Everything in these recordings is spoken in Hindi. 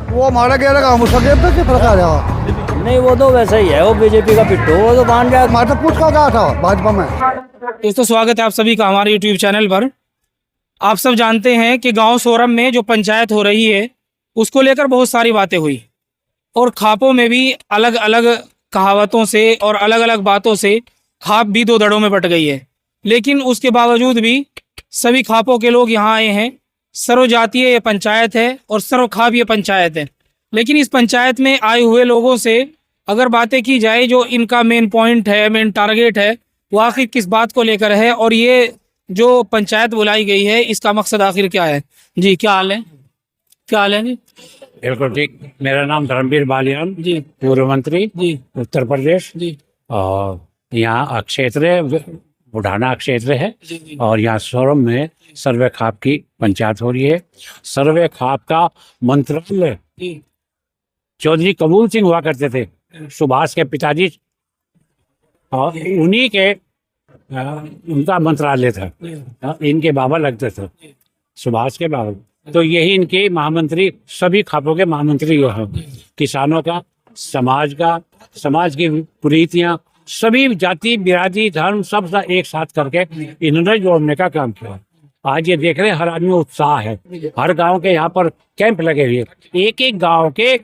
वो हमारा कह रहा हम उसका कहते कि फर्क आ जाएगा। नहीं, वो तो वैसा ही है, वो बीजेपी का पिट्ठू, वो तो मान जाए। हमारे तो पूछ का गया था भाजपा में। दोस्तों स्वागत है आप सभी का हमारे यूट्यूब चैनल पर। आप सब जानते हैं कि गांव सोरम में जो पंचायत हो रही है उसको लेकर बहुत सारी बातें हुई और खापों में भी अलग अलग कहावतों से और अलग अलग बातों से खाप भी दो धड़ों में बट गई है। लेकिन उसके बावजूद भी सभी खापों के लोग यहाँ आए हैं। सर्वजातीय ये पंचायत है और सर्वखाप ये पंचायत है। लेकिन इस पंचायत में आए हुए लोगों से अगर बातें की जाए जो इनका मेन पॉइंट है, मेन टारगेट है, वो आखिर किस बात को लेकर है और ये जो पंचायत बुलाई गई है इसका मकसद आखिर क्या है। जी क्या हाल है, क्या हाल है जी? बिल्कुल ठीक। मेरा नाम धर्मवीर बालियान जी, पूर्व मंत्री जी, उत्तर प्रदेश। जी, और यहाँ क्षेत्र बुढ़ाना क्षेत्र है जी, जी, और यहाँ सोरम में सर्वे खाप की पंचायत हो रही है। सर्वे खाप का मंत्रालय जी, चौधरी कबूल सिंह हुआ करते थे, सुभाष के पिताजी, और उन्हीं के उनका मंत्रालय था। इनके बाबा लगते थे, सुभाष के बाबा। तो यही इनके महामंत्री, सभी खापों के महामंत्री जो हैं, किसानों का, समाज की कुरीतियां, सभी जाति बिरादरी धर्म सब एक साथ करके इन्होंने जोड़ने का काम किया। आज ये देख रहे हैं हर आदमी उत्साह है। हर गांव के यहाँ पर कैंप लगे हुए, एक एक गांव के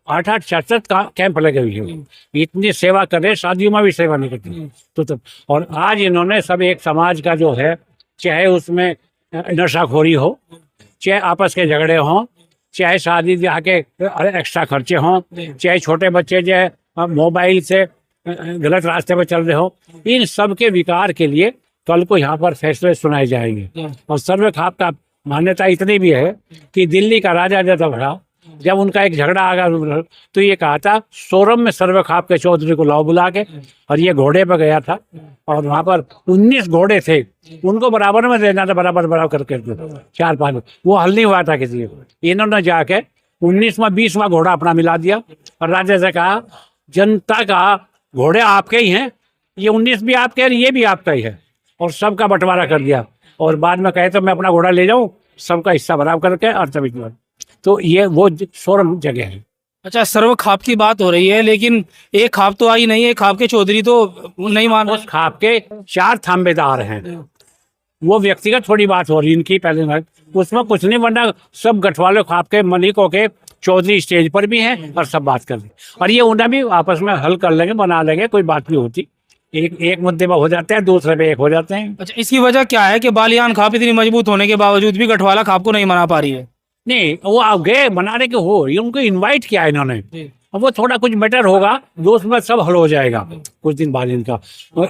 8-8 7 कैंप लगे हुए हैं। इतनी सेवा कर रहे, शादियों में भी सेवा नहीं करती। तो और आज इन्होंने सब एक समाज का जो है, चाहे उसमें नशाखोरी हो, चाहे आपस के झगड़े हों, चाहे शादी ब्याह के एक्स्ट्रा खर्चे हों, चाहे छोटे बच्चे जो है मोबाइल से गलत रास्ते पर चल रहे हो, इन सब के विकार के लिए कल को यहाँ पर फैसले सुनाए जाएंगे। और सर्वे खाप का मान्यता इतनी भी है कि दिल्ली का राजा जब उनका एक झगड़ा आ गया तो ये कहा था सोरम में सर्वे खाप के चौधरी को लाओ बुला के, और ये घोड़े पर गया था और वहाँ पर 19 घोड़े थे, उनको बराबर में देना था, बराबर करके 4-5। वो हल नहीं हुआ था किसी को। इन्होंने जाके 19वां 20वां घोड़ा अपना मिला दिया और राजा से कहा जनता का घोड़े आपके ही हैं, ये 19 भी आपके हैं, ये भी आपका ही है, और सबका बंटवारा कर दिया। और बाद में कहे तो मैं अपना घोड़ा ले जाऊं, सबका हिस्सा बराबर करके और तभी। तो ये वो सोरम जगह है। अच्छा, सर्व खाप की बात हो रही है, लेकिन एक खाप तो आई नहीं है, खाप के चौधरी तो नहीं मान। उस खाप के 4 थांबेदार हैं, वो व्यक्तिगत थोड़ी बात हो रही इनकी पहले, उसमें कुछ नहीं, वरना सब गठवाले खाप के मलिकों के चौधरी स्टेज पर भी हैं और सब बात कर रहे, और ये उन्हें भी आपस में हल कर लेंगे, बना लेंगे, कोई बात नहीं होती। एक मुद्दे में हो जाते हैं, दूसरे पे एक हो जाते हैं। अच्छा, इसकी वजह क्या है कि बालियान खाप इतनी मजबूत होने के बावजूद भी गठवाला खाप को नहीं मना पा रही है? नहीं, वो आप गए बनाने के हो, ये उनको इनवाइट किया है इन्होंने। अब वो थोड़ा कुछ मैटर होगा जो उसमें सब हल हो जाएगा कुछ दिन बाद इनका,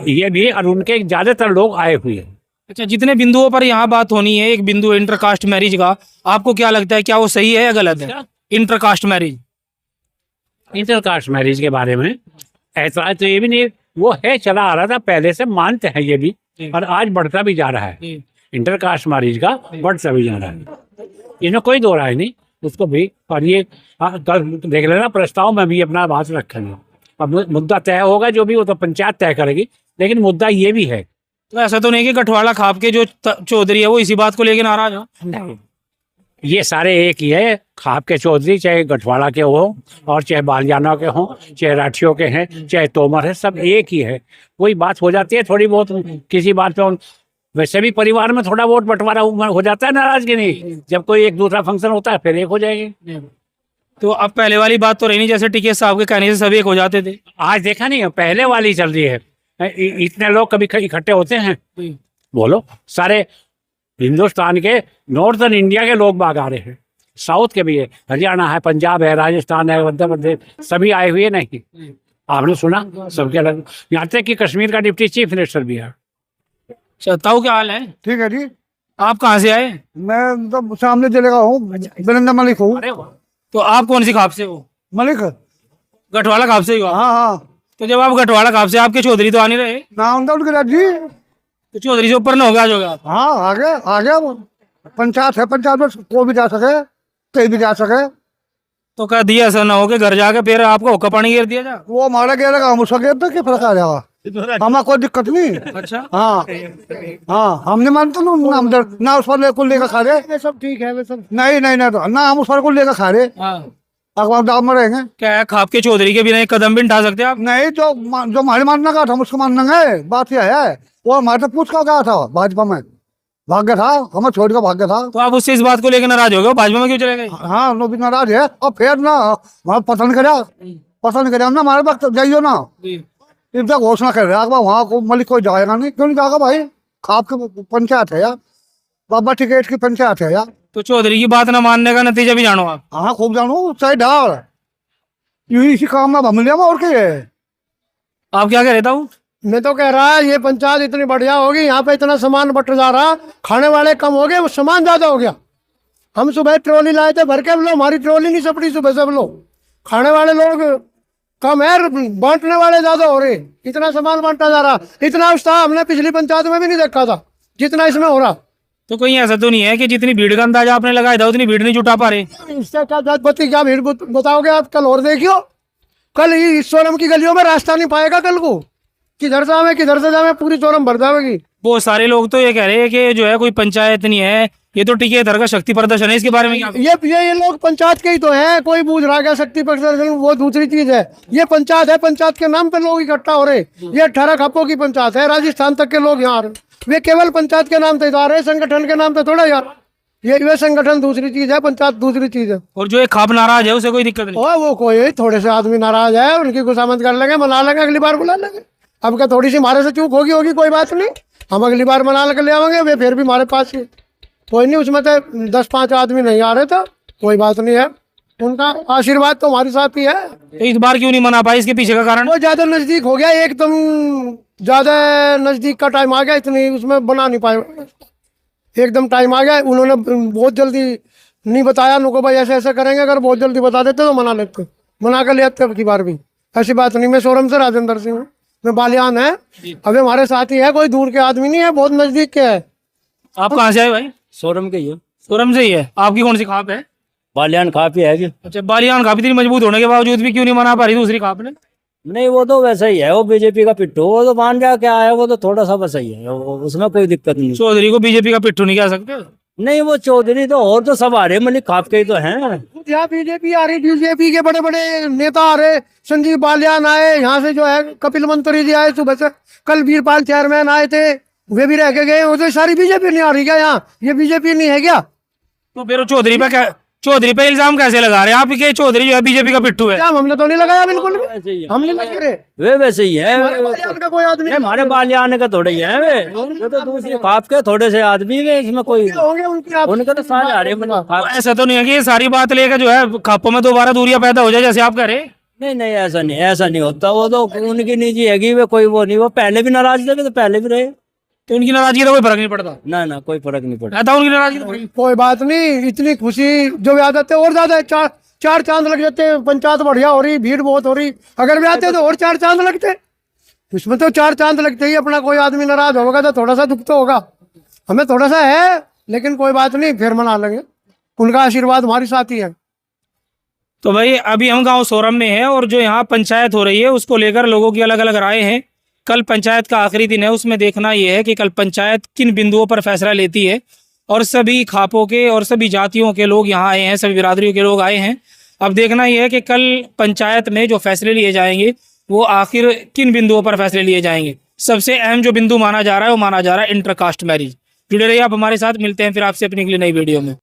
ये भी, और उनके ज्यादातर लोग आए हुए हैं। अच्छा, जितने बिंदुओं पर यहाँ बात होनी है, एक बिंदु इंटरकास्ट मैरिज का, आपको क्या लगता है, क्या वो सही है या गलत है? इंटरकास्ट मैरिज, इंटरकास्ट मैरिज के बारे में ऐसा तो ये भी नहीं, वो है चला आ रहा था पहले से, मानते हैं ये भी, और आज बढ़ता भी जा रहा है। इंटरकास्ट मैरिज का बढ़ता भी जा रहा है, इसमें कोई दो राय नहीं उसको भी। और ये कल देख लेना, प्रस्ताव में भी अपना बात रखेंगे। अब मुद्दा तय होगा जो भी, वो तो पंचायत तय करेगी, लेकिन मुद्दा ये भी है। तो ऐसा तो नहीं कि गठवाला खाप के जो चौधरी है वो इसी बात को लेकर नाराज हो? ये सारे एक ही है, खाप के चौधरी चाहे गठवाड़ा के हो, और चाहे बालियाना के हों, चाहे राठियों के हैं, चाहे तोमर है, सब एक ही है। कोई बात हो जाती है थोड़ी बहुत किसी बात पे, वैसे भी परिवार में थोड़ा बहुत बंटवारा हो जाता है, नाराजगी नहीं, जब कोई एक दूसरा फंक्शन होता है फिर एक हो जाएगी। तो अब पहले वाली बात तो रही नहीं, जैसे टिकैत साहब के कहने से सभी एक हो जाते थे। आज देखा नहीं, पहले वाली चल रही है। इतने लोग कभी इकट्ठे होते हैं? बोलो, सारे हिंदुस्तान के, नॉर्थन इंडिया के लोग बाग आ रहे हैं, साउथ के भी है, हरियाणा है, पंजाब है, राजस्थान है, मध्य प्रदेश, सभी आए हुए नहीं? आपने सुना सबके अलग, यहाँ तक कि कश्मीर का डिप्टी चीफ मिनिस्टर भी है। ताऊ क्या हाल है? ठीक है जी। आप कहाँ से आए? मैं तो सामने जिले का हूँ, बिरंदा मलिक हूँ। तो आप कौन सी खाप से हो? मलिक। गठवाला खाप से ही हो? हाँ हाँ। तो जब आप गठवाला खाप से, आपके चौधरी तो आ नहीं रहे? ना उनका उनके जी, तो चौधरी से ऊपर न हो गया जो? हाँ आ गया वो पंचायत है, पंचायत में कोई भी जा सके, कहीं भी जा सके। तो कह दिया ऐसा ना हो के घर जाके फिर आपको हुक्का पानी गिर दिया जा? वो हमारा कह रहा हम उसका कहते कि फर्क आ जाएगा। हमें कोई दिक्कत नहीं। अच्छा, हाँ हाँ, हम नहीं मानते ना, हम ना उस पर को लेकर खा रहे, सब ठीक है, वे सब नहीं नहीं नहीं, ना हम उस पर को लेकर खा रहे, हाँ। अखबार दाव में रहेंगे। क्या है, खाप के चौधरी के बिना एक कदम भी नहीं उठा सकते आप? नहीं, जो हमारे मानना का था हम उसको मानना है, बात यह है। वो हमारे से पूछ कर गया था भाजपा में, भाग गया था, हमें छोड़ कर भाग गया था। तो आप उससे इस बात को लेकर नाराज हो गए, वो भाजपा में क्यों चले गए? हाँ, नो भी नाराज है। और फिर ना वहाँ पसंद करे हम ना, हमारे वक्त जाइयो ना, इनका घोषणा कर रहे हैं वहाँ को मलिक कोई जाएगा नहीं। क्यों नहीं जाएगा भाई, खाप की पंचायत है यार, बाबा टिकट की पंचायत है यार। तो चौधरी की बात ना मानने का नतीजा भी जानो आप? हाँ, खूब जानू, चाहे डाल यही इसी काम में हम लिया और क्या है। आप क्या कह रहे था? मैं तो कह रहा है ये पंचायत इतनी बढ़िया होगी, यहाँ पे इतना सामान बट जा रहा, खाने वाले कम हो गए, वो सामान ज्यादा हो गया। हम सुबह ट्रॉली लाए थे भर के, लो हमारी ट्रॉली नहीं सपड़ी सुबह सब लोग, खाने वाले लोग कम है, बांटने वाले ज्यादा हो रहे, इतना सामान बांटा जा रहा। इतना उत्साह हमने पिछली पंचायत में भी नहीं देखा था जितना इसमें हो रहा। तो कहीं ऐसा तो नहीं है कि जितनी भीड़ का अंदाजा आपने लगाया था उतनी भीड़ नहीं जुटा पा रहे? इससे क्या जात बत्ती क्या भीड़ बताओगे आप? कल और देखियो, कल ये सोनम की गलियों में रास्ता नहीं पाएगा कल को, किधर से आवे किधर से जावे, पूरी सोनम भर जाएगी। बहुत सारे लोग तो ये कह रहे हैं कि जो है कोई पंचायत नहीं है, ये तो टिकेदार का शक्ति प्रदर्शन है। इसके बारे में क्या? ये लोग पंचायत के ही तो हैं, कोई बूझ रहा क्या शक्ति प्रदर्शन, वो दूसरी चीज है। ये पंचायत है, पंचायत के नाम पे लोग इकट्ठा हो रहे। ये 18 खप्पों की पंचायत है, राजस्थान तक के लोग यहाँ आ रहे, वे केवल पंचायत के नाम पे आ रहे, संगठन के नाम पे थोड़ा यार। ये संगठन दूसरी चीज है, पंचायत दूसरी चीज है। और जो एक खाप नाराज है उसे कोई दिक्कत नहीं? वो कोई थोड़े से आदमी नाराज है, उनकी खुशामद कर लेंगे, मना लेंगे, अगली बार बुला लेंगे। अब क्या थोड़ी सी हमारे से चूक होगी कोई बात नहीं, हम अगली बार मना कर ले आवेंगे, वे फिर भी हमारे पास ही कोई नहीं। उसमें तो 10-5 आदमी नहीं आ रहे थे, कोई बात नहीं है, उनका आशीर्वाद तो हमारे साथ ही है। तो इस बार क्यों नहीं मना पाए, इसके पीछे का कारण? वो ज्यादा नजदीक हो गया, एकदम ज्यादा नजदीक का टाइम आ गया, इतनी उसमें बना नहीं पाए, एकदम टाइम आ गया। उन्होंने बहुत जल्दी नहीं बताया उनको, भाई ऐसे ऐसे करेंगे, अगर बहुत जल्दी बता देते तो मना लेते, मना कर लेते। अब की बार भी ऐसी बात नहीं। मैं सोरम से राजेंद्र सिंह हूँ, मैं बालियान है, अभी हमारे साथ ही है, कोई दूर के आदमी नहीं है, बहुत नजदीक के है। आप कहाँ से आए भाई? सोरम के ही है, सोरम से ही है। आपकी कौन सी खाप है? बालियान खापी है कि अच्छा, बालियान खाप इतनी मजबूत होने के बावजूद भी क्यों नहीं मना पा रही दूसरी खाप ने? नहीं, वो तो वैसा ही है, वो बीजेपी का पिट्ठू, वो तो मान जा क्या है, वो तो थोड़ा सा वैसा ही है, उसमें कोई दिक्कत नहीं। चौधरी को बीजेपी का पिट्ठू नहीं कह सकते? नहीं, वो चौधरी तो और तो सब आ रहे मलिक खाप के ही तो हैं। यहाँ बीजेपी आ रही, बीजेपी के बड़े बड़े नेता आ रहे, संजीव बालियान आए, यहाँ से जो है कपिल मंत्री जी आए सुबह से, कल वीरपाल चेयरमैन आए थे, वे भी रह के गए। वो तो सारी बीजेपी नहीं आ रही क्या यहाँ? ये बीजेपी नहीं है क्या? तो फिर चौधरी पे इल्जाम कैसे लगा रहे हैं आप कि चौधरी जो है बीजेपी का पिट्ठू है? क्या हमने तो नहीं लगाया बिल्कुल भी, वैसे ही है, हम नहीं लगे रहे। वे वैसे ही है, बालियान का कोई आदमी हमारे बालियान का थोड़े ही है, वे तो दूसरी खाप के थोड़े से आदमी वे, इसमें कोई होंगे उनकी आप। उनके तो सारे आ रहे मलिक खाप। ऐसा तो नहीं है कि ये सारी बात लेकर जो है खापों में दोबारा दूरियां पैदा हो जाए जैसे आप कह रहे हैं? नहीं नहीं, ऐसा नहीं होता, वो तो उनकी निजी हैगी, वे कोई वो नहीं, वो पहले भी नाराज थे, तो पहले भी रहे, तो इनकी नाराजगी का कोई फर्क नहीं पड़ता? ना कोई फर्क नहीं पड़ा। रहता उनकी नाराजगी? कोई बात नहीं, इतनी खुशी जो भी आते और ज्यादा है, चार चांद लग जाते हैं। पंचायत बढ़िया हो रही, भीड़ बहुत हो रही, अगर भी आते तो और 4 चांद लगते। इसमें तो 4 चांद लगते ही अपना कोई आदमी नाराज होगा तो थोड़ा सा दुख तो होगा, हमें थोड़ा सा है, लेकिन कोई बात नहीं, फिर मना लेंगे, उनका आशीर्वाद हमारे साथ ही है। तो भाई अभी हम गांव सोरम में हैं और जो यहाँ पंचायत हो रही है उसको लेकर लोगों की अलग अलग राय हैं। कल पंचायत का आखिरी दिन है, उसमें देखना ये है कि कल पंचायत किन बिंदुओं पर फैसला लेती है। और सभी खापों के और सभी जातियों के लोग यहाँ आए हैं, सभी बिरादरियों के लोग आए हैं। अब देखना ये है कि कल पंचायत में जो फैसले लिए जाएंगे वो आखिर किन बिंदुओं पर फैसले लिए जाएंगे। सबसे अहम जो बिंदु माना जा रहा है वो माना जा रहा है इंटरकास्ट मैरिज। जुड़े रहिए आप हमारे साथ, मिलते हैं फिर आपसे अपनी अगली नई वीडियो में।